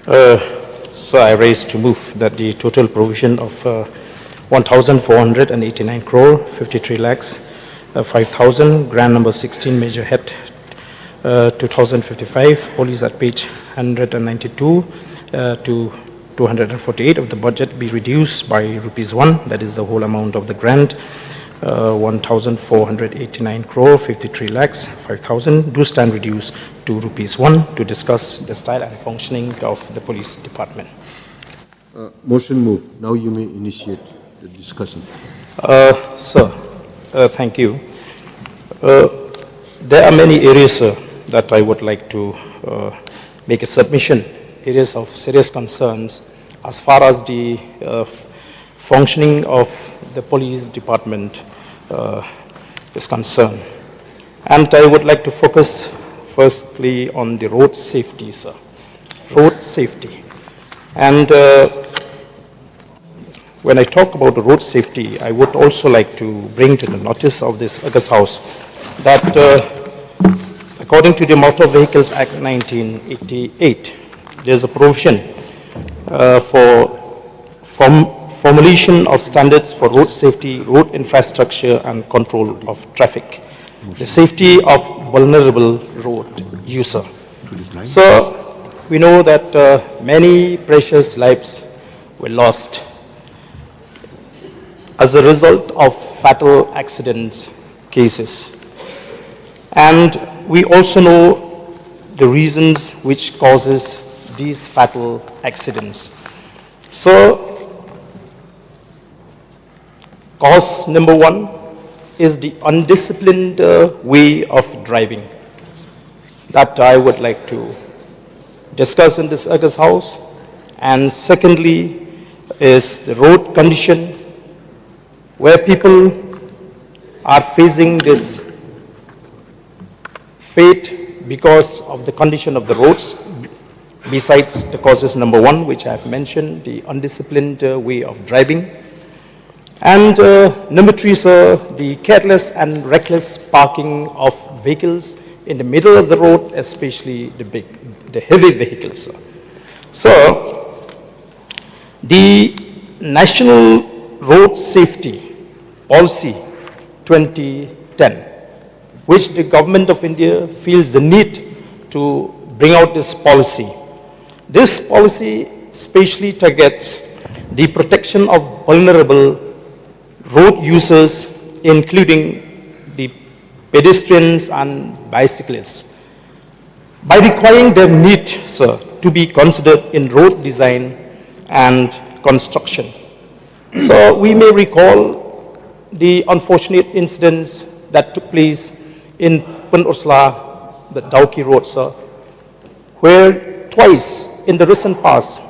So I raise to move that the total provision of 1,489 crore, 53 lakhs, 5,000, grant number 16, major head 2055, police at page 192 to 248 of the budget be reduced by rupees 1, that is the whole amount of the grant, 1,489 crore, 53 lakhs, 5,000, do stand reduced to rupees 1 to discuss the style and functioning of the police department. Motion moved. Now you may initiate the discussion. Sir, thank you. There are many areas, sir, that I would like to make a submission, areas of serious concerns as far as the functioning of the police department is concerned. And I would like to focus firstly on the road safety, sir. Road safety. And when I talk about the road safety, I would also like to bring to the notice of this August House that according to the Motor Vehicles Act 1988, there's a provision for formulation of standards for road safety, road infrastructure, and control of traffic, the safety of vulnerable road user. So we know that many precious lives were lost as a result of fatal accidents cases. And we also know the reasons which causes these fatal accidents. So, cause number 1 is the undisciplined way of driving that I would like to discuss in this August House. And secondly is the road condition, where people are facing this fate because of the condition of the roads, besides the causes number 1, which I have mentioned, the undisciplined way of driving. And number 3, sir, the careless and reckless parking of vehicles in the middle of the road, especially the heavy vehicles, sir. So, the National Road Safety Policy 2010, which the government of India feels the need to bring out this policy. This policy specially targets the protection of vulnerable road users, including the pedestrians and bicyclists, by requiring their need, sir, to be considered in road design and construction. So we may recall the unfortunate incidents that took place in Pun Ursula, the Dauki Road, sir, where twice in the recent past,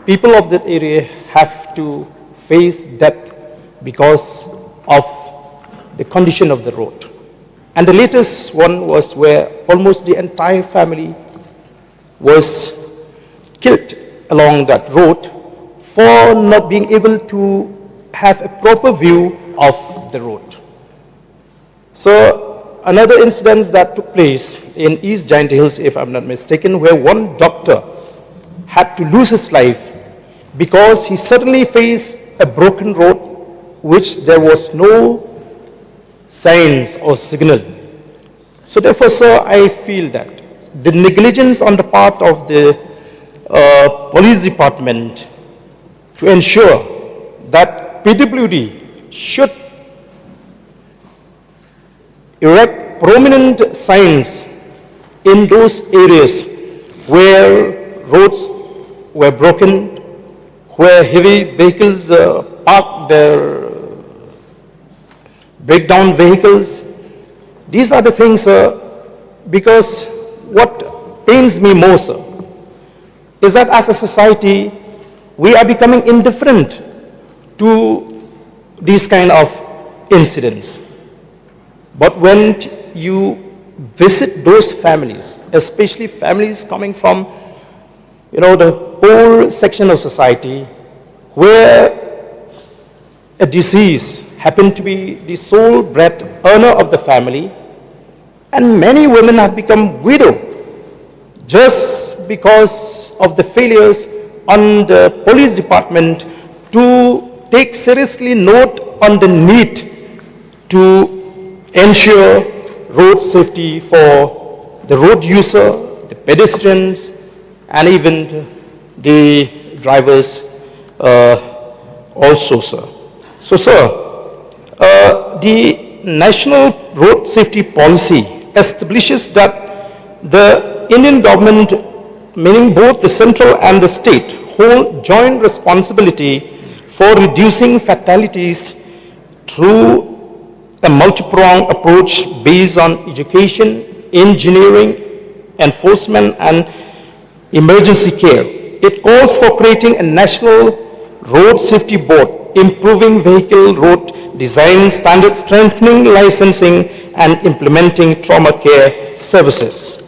people of that area have to face death because of the condition of the road. And the latest one was where almost the entire family was killed along that road for not being able to have a proper view of the road. So another incident that took place in East Giant Hills, if I'm not mistaken, where one doctor had to lose his life because he suddenly faced a broken road which there was no signs or signal. So therefore, sir, I feel that the negligence on the part of the police department to ensure that PWD should erect prominent signs in those areas where roads were broken, where heavy vehicles park their breakdown vehicles. These are the things, because what pains me more, sir, is that as a society, we are becoming indifferent to these kind of incidents. But when you visit those families, especially families coming from, the poor section of society, where a deceased happened to be the sole bread earner of the family, and many women have become widow just because of the failures on the police department to take seriously note on the need to ensure road safety for the road user, the pedestrians, and even the drivers also, sir. So, sir, the National Road Safety Policy establishes that the Indian government, meaning both the central and the state, hold joint responsibility for reducing fatalities through a multi-pronged approach based on education, engineering, enforcement, and emergency care. It calls for creating a national road safety board, improving vehicle road design standards, strengthening licensing, and implementing trauma care services.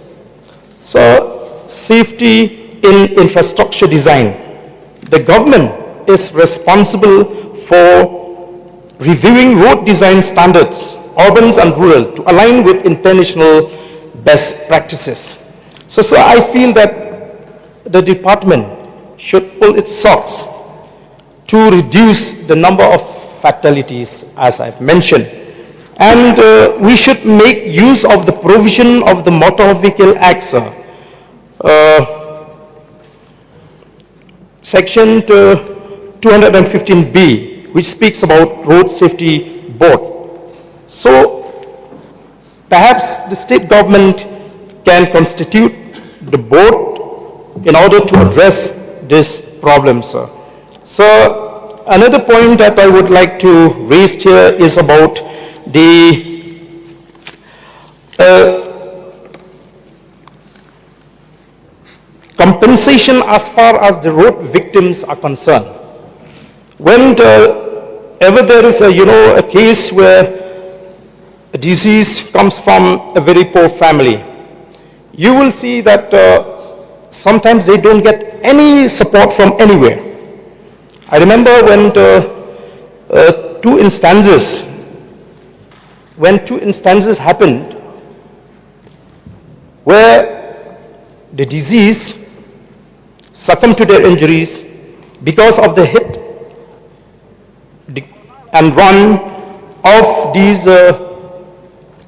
So, safety in infrastructure design. The government is responsible for reviewing road design standards, urban and rural, to align with international best practices. So, sir, I feel that the department should pull its socks to reduce the number of fatalities, as I've mentioned. And we should make use of the provision of the Motor Vehicle Act, sir. Section 215B, which speaks about road safety board. So perhaps the state government can constitute the board in order to address this problem, sir. So another point that I would like to raise here is about the compensation as far as the road victims are concerned. Whenever there is a case where a disease comes from a very poor family, you will see that sometimes they don't get any support from anywhere. I remember when two instances happened where the disease succumbed to their injuries because of the hit and run of these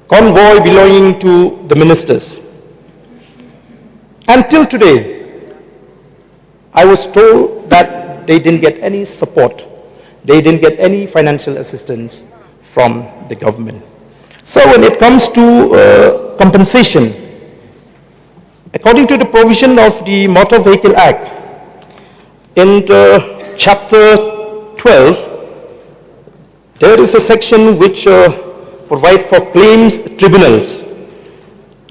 convoy belonging to the ministers. Until today, I was told that they didn't get any support. They didn't get any financial assistance from the government. So when it comes to compensation, according to the provision of the Motor Vehicle Act, in chapter 12, there is a section which provides for claims tribunals.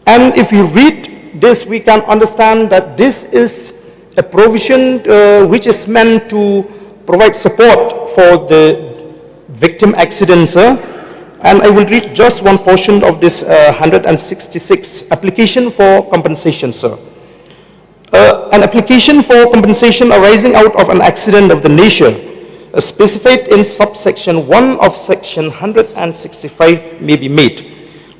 And if you read this, we can understand that this is a provision which is meant to provide support for the victim accidents. And I will read just one portion of this 166 application for compensation, sir. An application for compensation arising out of an accident of the nature specified in subsection 1 of section 165 may be made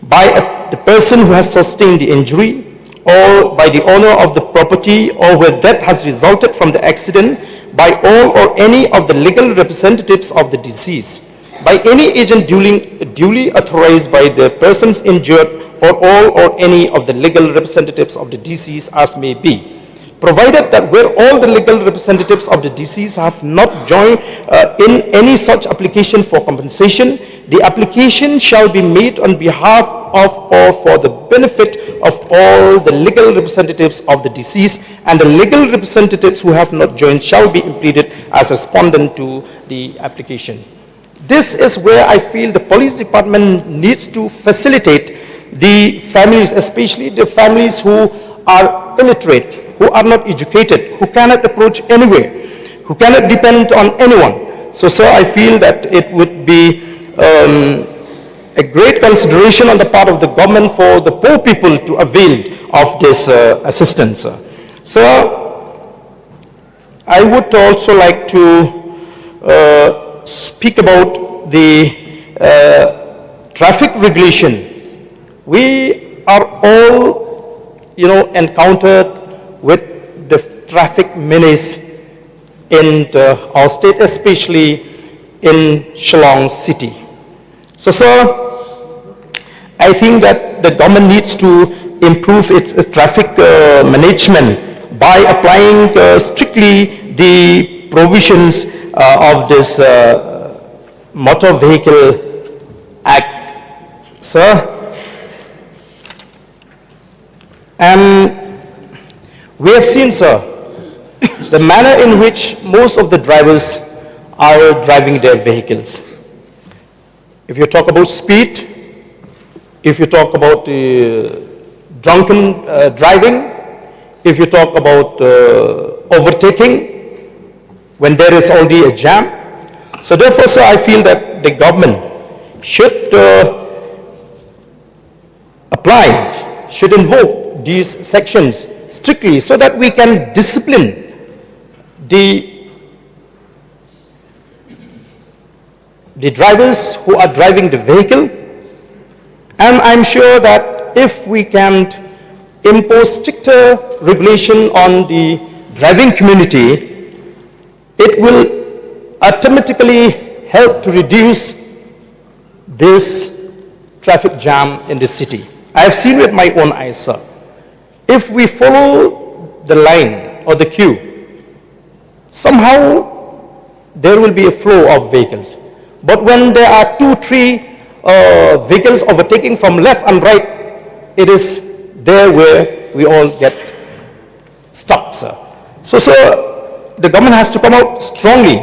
by the person who has sustained the injury, or by the owner of the property, or where death has resulted from the accident, by all or any of the legal representatives of the deceased, by any agent duly authorized by the persons injured, or all or any of the legal representatives of the deceased as may be, provided that where all the legal representatives of the deceased have not joined in any such application for compensation, the application shall be made on behalf of or for the benefit of all the legal representatives of the deceased, and the legal representatives who have not joined shall be impleaded as respondent to the application. This is where I feel the police department needs to facilitate the families, especially the families who are illiterate, who are not educated, who cannot approach anywhere, who cannot depend on anyone. So, sir, I feel that it would be a great consideration on the part of the government for the poor people to avail of this assistance. So, I would also like to speak about the traffic regulation. We are all, encountered with the traffic menace in our state, especially in Shillong city. So, sir, I think that the government needs to improve its traffic management by applying strictly the provisions of this Motor Vehicle Act, sir. And we have seen, sir, the manner in which most of the drivers are driving their vehicles. If you talk about speed, if you talk about drunken driving, if you talk about overtaking, when there is already a jam. So therefore, sir, I feel that the government should should invoke these sections strictly so that we can discipline the drivers who are driving the vehicle. And I'm sure that if we can impose stricter regulation on the driving community, it will automatically help to reduce this traffic jam in the city. I have seen with my own eyes, sir. If we follow the line or the queue, somehow there will be a flow of vehicles. But when there are 2-3 vehicles overtaking from left and right, it is there where we all get stuck, sir. So, sir, the government has to come out strongly.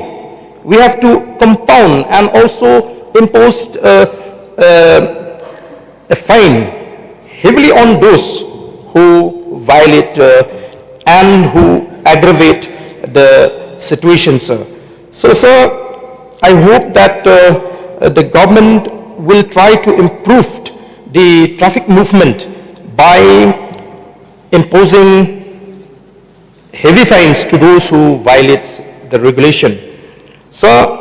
We have to compound and also impose a fine heavily on those who violate and who aggravate the situation, sir. So, sir, I hope that the government will try to improve the traffic movement by imposing heavy fines to those who violate the regulation. So,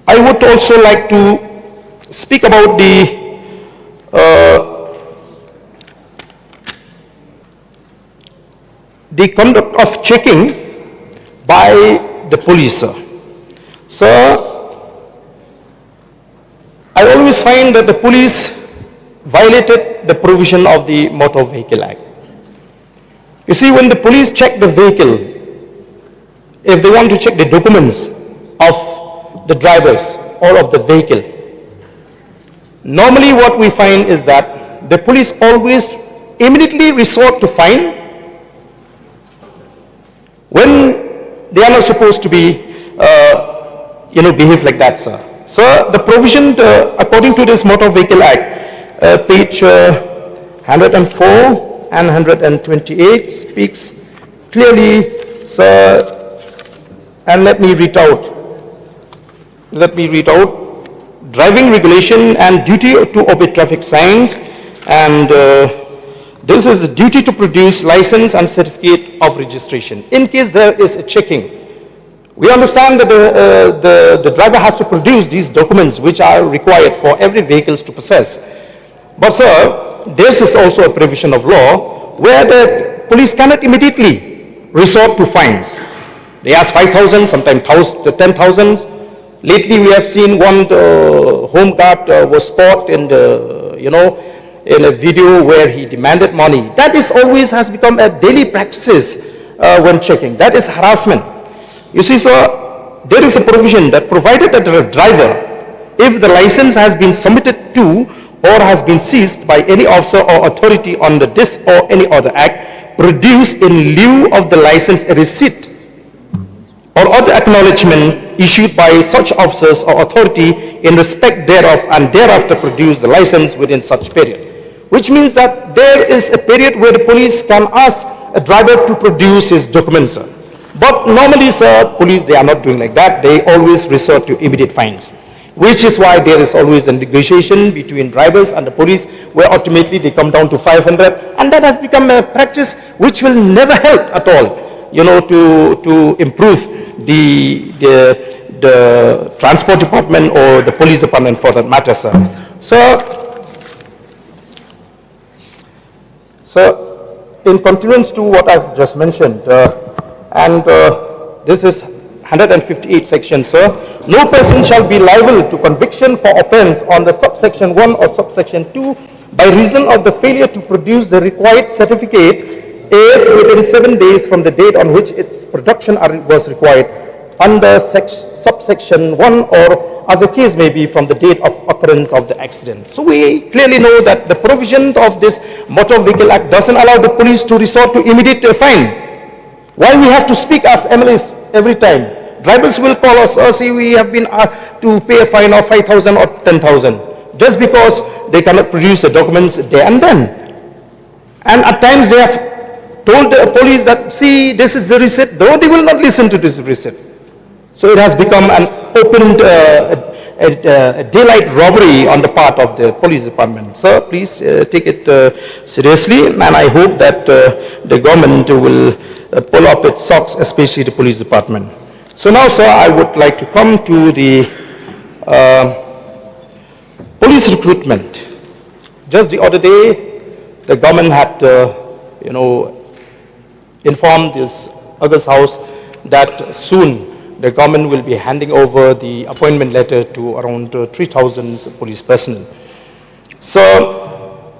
I would also like to speak about the conduct of checking by the police, sir. Sir, I always find that the police violated the provision of the Motor Vehicle Act. You see, when the police check the vehicle, if they want to check the documents of the drivers or of the vehicle, normally what we find is that the police always immediately resort to fine when they are not supposed to be, behave like that, sir. Sir, the provision according to this Motor Vehicle Act, page 104 and 128 speaks clearly, sir, and let me read out. Driving regulation and duty to obey traffic signs, and this is the duty to produce license and certificate of registration. In case there is a checking, we understand that the driver has to produce these documents which are required for every vehicle to possess. But sir, this is also a provision of law where the police cannot immediately resort to fines. They ask 5,000, sometimes 10,000. Lately, we have seen one home guard was caught in in a video where he demanded money. That is always has become a daily practices when checking. That is harassment. You see, sir, there is a provision that provided that the driver, if the license has been submitted to or has been seized by any officer or authority under this or any other act, produce in lieu of the license a receipt or other acknowledgement issued by such officers or authority in respect thereof, and thereafter produce the license within such period. Which means that there is a period where the police can ask a driver to produce his documents, sir. But normally, sir, police, they are not doing like that. They always resort to immediate fines, which is why there is always a negotiation between drivers and the police, where ultimately they come down to 500, and that has become a practice which will never help at all, to improve the transport department or the police department for that matter, sir. So, in continuance to what I've just mentioned, this is 158 section, sir. No person shall be liable to conviction for offence on the subsection 1 or subsection 2 by reason of the failure to produce the required certificate if within 7 days from the date on which its production was required under subsection 1, or as the case may be from the date of occurrence of the accident. So we clearly know that the provision of this Motor Vehicle Act doesn't allow the police to resort to immediate fine. Why we have to speak as MLAs every time? Drivers will call us, say we have been to pay a fine of 5,000 or 10,000 just because they cannot produce the documents there and then. And at times they have told the police that, see, this is the receipt, though they will not listen to this receipt. So it has become an open daylight robbery on the part of the police department. Sir, please take it seriously, and I hope that the government will pull up its socks, especially the police department. So now, sir, I would like to come to the police recruitment. Just the other day, the government had, informed this August House that soon the government will be handing over the appointment letter to around 3,000 police personnel. So,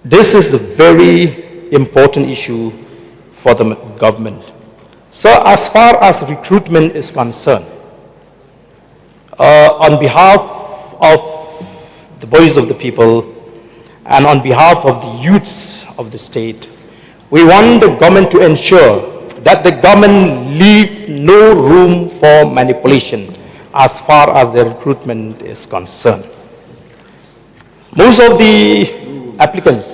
this is a very important issue for the government. So, as far as recruitment is concerned, on behalf of the voice of the people and on behalf of the youths of the state, we want the government to ensure that the government leave no room for manipulation as far as the recruitment is concerned. Most of the applicants,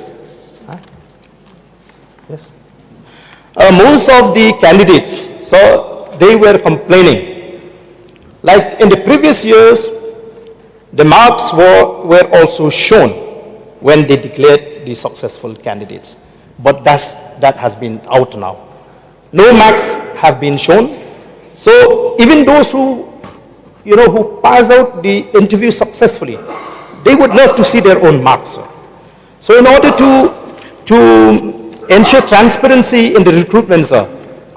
most of the candidates, so they were complaining. Like in the previous years, the marks were also shown when they declared the successful candidates. But that has been out now. No marks have been shown. So even those who pass out the interview successfully, they would love to see their own marks. Sir. So in order to ensure transparency in the recruitment, sir,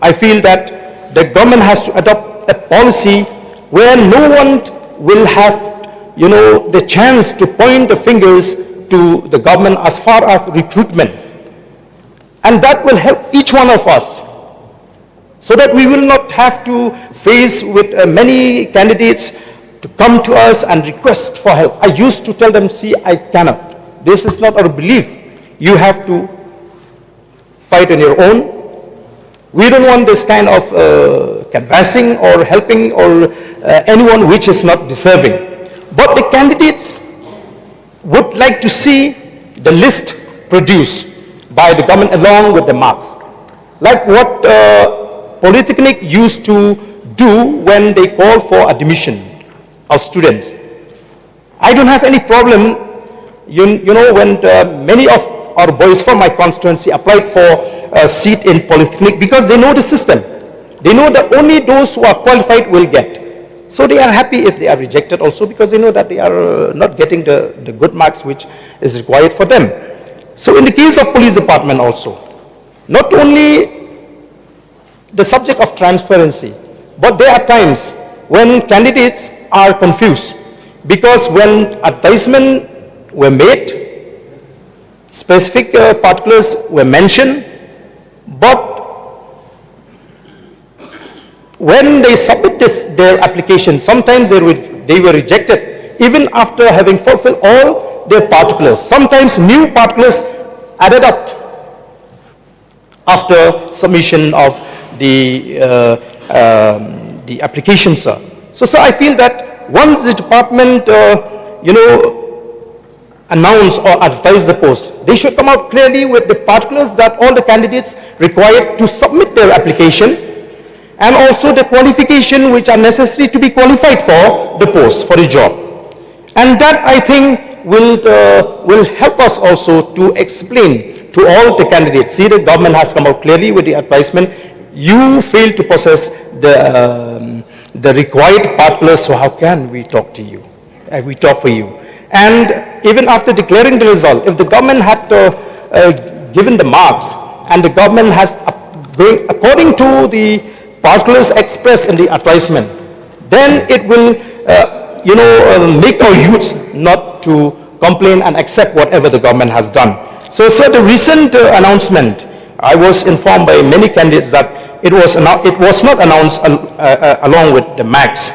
I feel that the government has to adopt a policy where no one will have, the chance to point the fingers to the government as far as recruitment. And that will help each one of us, so that we will not have to face with many candidates to come to us and request for help. I used to tell them, see, I cannot. This is not our belief. You have to fight on your own. We don't want this kind of canvassing or helping or anyone which is not deserving. But the candidates would like to see the list produced by the government along with the marks. Like what Polytechnic used to do when they call for admission of students. I don't have any problem, when many of our boys from my constituency applied for a seat in Polytechnic because they know the system. They know that only those who are qualified will get. So they are happy if they are rejected also because they know that they are not getting the good marks which is required for them. So in the case of police department also, not only the subject of transparency, but there are times when candidates are confused because when advertisements were made, specific particulars were mentioned, but when they submit their application, sometimes they were rejected even after having fulfilled all their particulars. Sometimes new particulars added up after submission of the application, sir. So I feel that once the department, announce or advise the post, they should come out clearly with the particulars that all the candidates required to submit their application and also the qualification which are necessary to be qualified for the post, for the job. And that, I think, will help us also to explain to all the candidates. See, the government has come out clearly with the advisement. You fail to possess the required particulars, so how can we talk to you? We talk for you. And even after declaring the result, if the government had given the marks and the government has, according to the particulars expressed in the advertisement, then it will, make our youths not to complain and accept whatever the government has done. So, sir, the recent announcement, I was informed by many candidates that it was not announced along with the marks.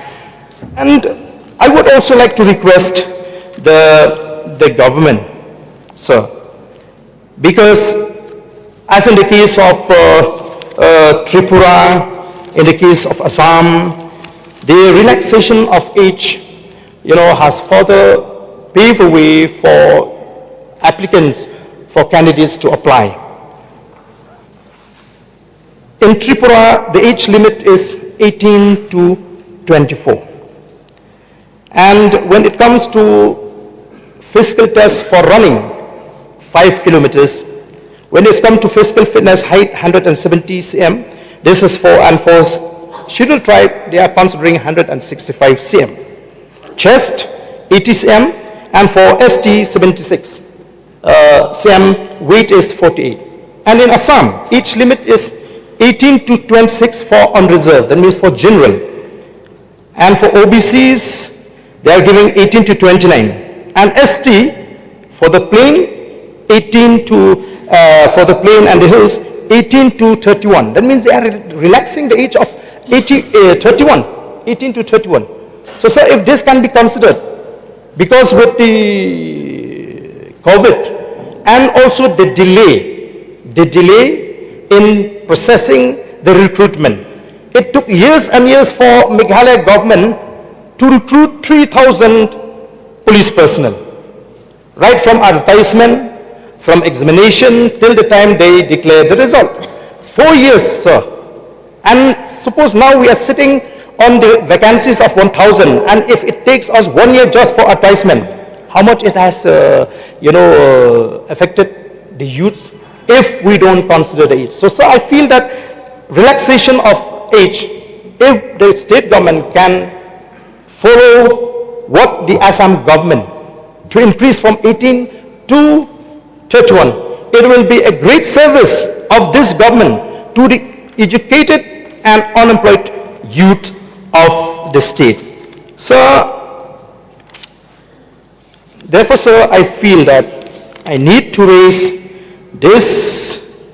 And I would also like to request the government, sir, because as in the case of Tripura, in the case of Assam, the relaxation of age, has further paved the way for applicants, for candidates to apply. In Tripura, the age limit is 18 to 24. And when it comes to physical tests for running 5 kilometers, when it's come to physical fitness, height 170 cm, this is for scheduled tribe, they are considering 165 cm. Chest 80 cm, and for ST 76 cm, weight is 48. And in Assam, age limit is 18 to 26 for unreserved, that means for general. And for OBCs, they are giving 18 to 29. And ST, for the plain, 18 to, for the plain and the hills, 18 to 31. That means they are relaxing the age of 18 to 31. So, sir, if this can be considered, because with the COVID and also the delay in processing the recruitment, it took years and years for Meghalaya government to recruit 3,000 police personnel, right from advertisement, from examination till the time they declare the result. 4 years, sir. And suppose now we are sitting on the vacancies of 1,000, and if it takes us 1 year just for advertisement, how much it has, affected the youths if we don't consider the age. So, sir, I feel that relaxation of age, if the state government can follow what the Assam government to increase from 18 to 31, it will be a great service of this government to the educated and unemployed youth of the state. Sir, therefore, sir, I feel that I need to raise this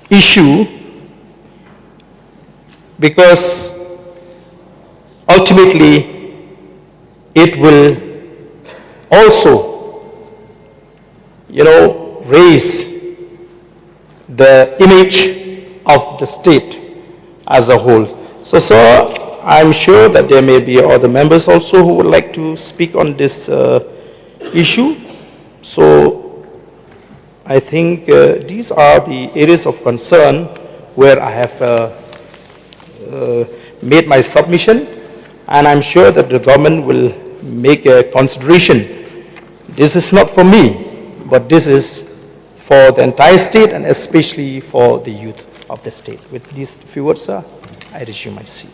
issue because ultimately it will also, raise the image of the state as a whole. So, sir, I'm sure that there may be other members also who would like to speak on this issue. So, I think these are the areas of concern where I have made my submission, and I'm sure that the government will make a consideration. This is not for me, but this is for the entire state and especially for the youth of the state. With these few words, sir, I resume my seat.